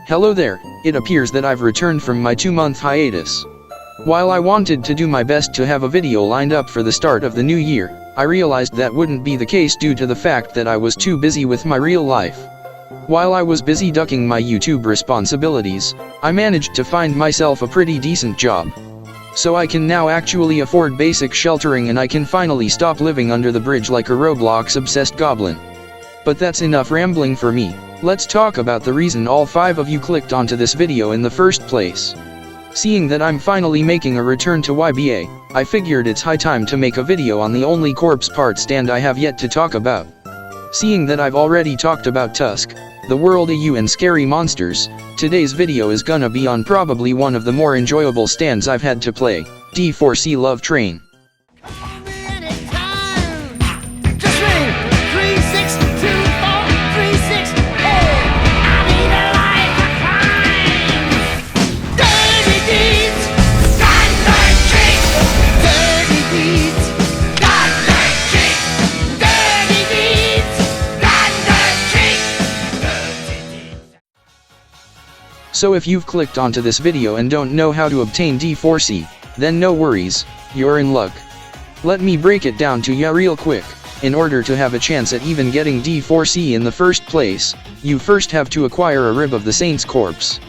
Hello there, it appears that I've returned from my 2-month hiatus. While I wanted to do my best to have a video lined up for the start of the new year, I realized that wouldn't be the case due to the fact that I was too busy with my real life. While I was busy ducking my YouTube responsibilities, I managed to find myself a pretty decent job. So I can now actually afford basic sheltering and I can finally stop living under the bridge like a Roblox-obsessed goblin. But that's enough rambling for me. Let's talk about the reason all 5 of you clicked onto this video in the first place. Seeing that I'm finally making a return to YBA, I figured it's high time to make a video on the only corpse part stand I have yet to talk about. Seeing that I've already talked about Tusk, the World AU and Scary Monsters, today's video is gonna be on probably one of the more enjoyable stands I've had to play, D4C Love Train. So if you've clicked onto this video and don't know how to obtain D4C, then no worries, you're in luck. Let me break it down to ya real quick. In order to have a chance at even getting D4C in the first place, you first have to acquire a rib of the Saint's corpse.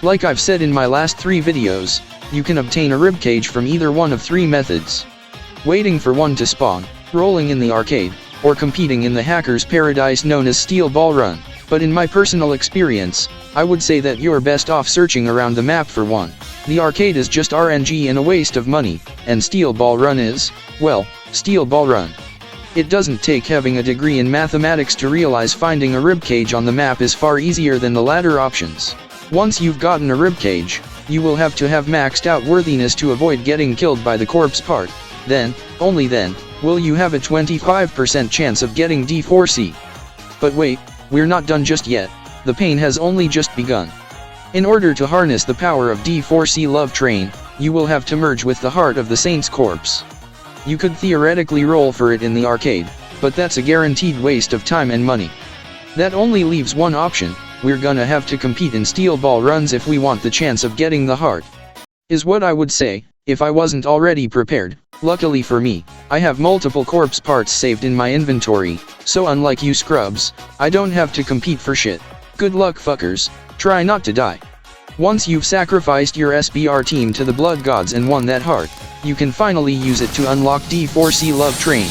Like I've said in my last 3 videos, you can obtain a ribcage from either one of 3 methods. Waiting for one to spawn, rolling in the arcade, or competing in the hacker's paradise known as Steel Ball Run. But in my personal experience, I would say that you're best off searching around the map for one. The arcade is just RNG and a waste of money, and Steel Ball Run is, well, Steel Ball Run. It doesn't take having a degree in mathematics to realize finding a ribcage on the map is far easier than the latter options. Once you've gotten a ribcage, you will have to have maxed out worthiness to avoid getting killed by the corpse part. Then, only then, will you have a 25% chance of getting D4C. But wait, we're not done just yet. The pain has only just begun. In order to harness the power of D4C Love Train, you will have to merge with the heart of the Saint's corpse. You could theoretically roll for it in the arcade, but that's a guaranteed waste of time and money. That only leaves one option: we're gonna have to compete in Steel Ball Runs if we want the chance of getting the heart. Is what I would say, if I wasn't already prepared. Luckily for me, I have multiple corpse parts saved in my inventory, so unlike you scrubs, I don't have to compete for shit. Good luck fuckers, try not to die. Once you've sacrificed your SBR team to the blood gods and won that heart, you can finally use it to unlock D4C Love Train.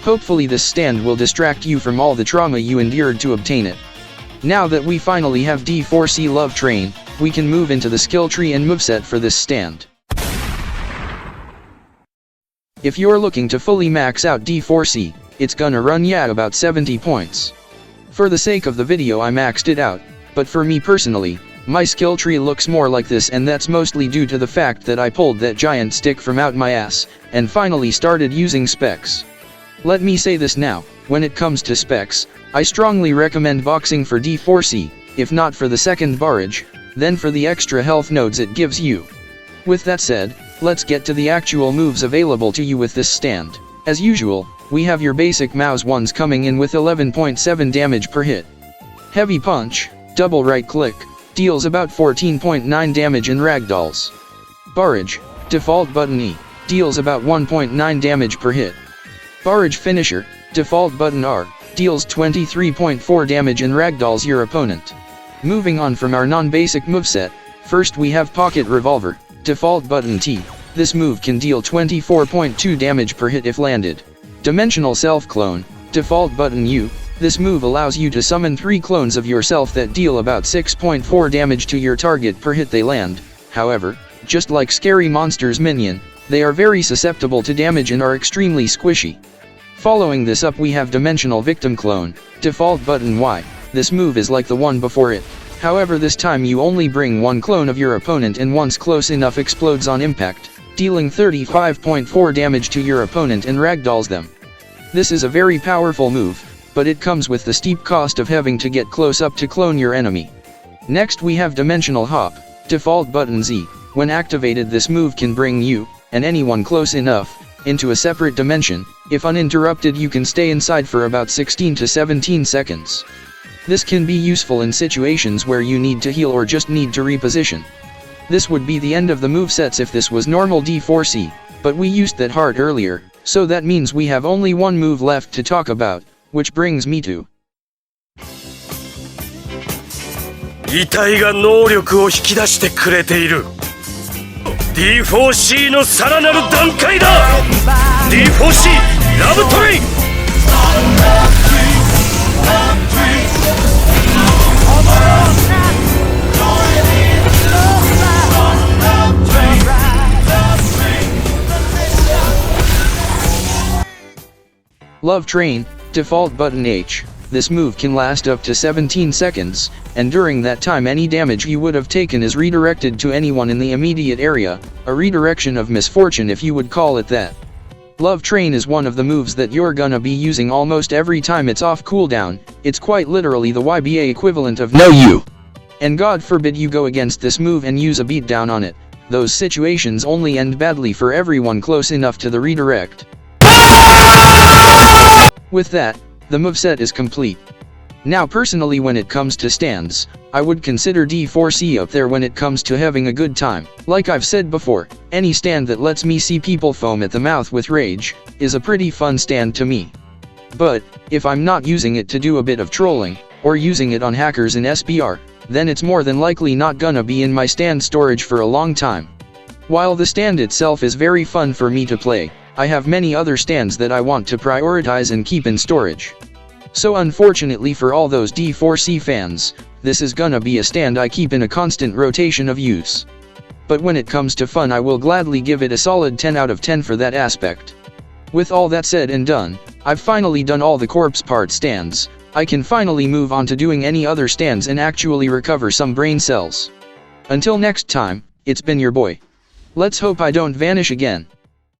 Hopefully this stand will distract you from all the trauma you endured to obtain it. Now that we finally have D4C Love Train, we can move into the skill tree and moveset for this stand. If you're looking to fully max out D4C, it's gonna run ya about 70 points. For the sake of the video I maxed it out, but for me personally, my skill tree looks more like this, and that's mostly due to the fact that I pulled that giant stick from out my ass, and finally started using specs. Let me say this now, when it comes to specs, I strongly recommend boxing for D4C, if not for the second barrage, then for the extra health nodes it gives you. With that said, let's get to the actual moves available to you with this stand. As usual, we have your basic mouse ones coming in with 11.7 damage per hit. Heavy Punch, double right click, deals about 14.9 damage in ragdolls. Barrage, default button E, deals about 1.9 damage per hit. Barrage Finisher, default button R, deals 23.4 damage in ragdolls your opponent. Moving on from our non-basic moveset, first we have Pocket Revolver, default button T. This move can deal 24.2 damage per hit if landed. Dimensional Self-Clone, default button U. This move allows you to summon 3 clones of yourself that deal about 6.4 damage to your target per hit they land. However, just like Scary Monsters minion, they are very susceptible to damage and are extremely squishy. Following this up we have Dimensional Victim Clone, default button Y. This move is like the one before it. However, this time you only bring 1 clone of your opponent and once close enough explodes on impact, dealing 35.4 damage to your opponent and ragdolls them. This is a very powerful move, but it comes with the steep cost of having to get close up to clone your enemy. Next we have Dimensional Hop, default button Z. When activated, this move can bring you, and anyone close enough, into a separate dimension. If uninterrupted, you can stay inside for about 16 to 17 seconds. This can be useful in situations where you need to heal or just need to reposition. This would be the end of the movesets if this was normal D4C, but we used that hard earlier, so that means we have only one move left to talk about, which brings me to 遺体が能力を引き出してくれている D4C のさらなる段階だ D4C ラブトレイン Love Train, default button H. This move can last up to 17 seconds, and during that time any damage you would have taken is redirected to anyone in the immediate area, a redirection of misfortune if you would call it that. Love Train is one of the moves that you're gonna be using almost every time it's off cooldown. It's quite literally the YBA equivalent of No You. And God forbid you go against this move and use a beatdown on it. Those situations only end badly for everyone close enough to the redirect. With that, the moveset is complete. Now personally, when it comes to stands, I would consider D4C up there when it comes to having a good time. Like I've said before, any stand that lets me see people foam at the mouth with rage is a pretty fun stand to me. But if I'm not using it to do a bit of trolling, or using it on hackers in SBR, then it's more than likely not gonna be in my stand storage for a long time. While the stand itself is very fun for me to play, I have many other stands that I want to prioritize and keep in storage. So unfortunately for all those D4C fans, this is gonna be a stand I keep in a constant rotation of use. But when it comes to fun, I will gladly give it a solid 10 out of 10 for that aspect. With all that said and done, I've finally done all the corpse part stands. I can finally move on to doing any other stands and actually recover some brain cells. Until next time, it's been your boy. Let's hope I don't vanish again.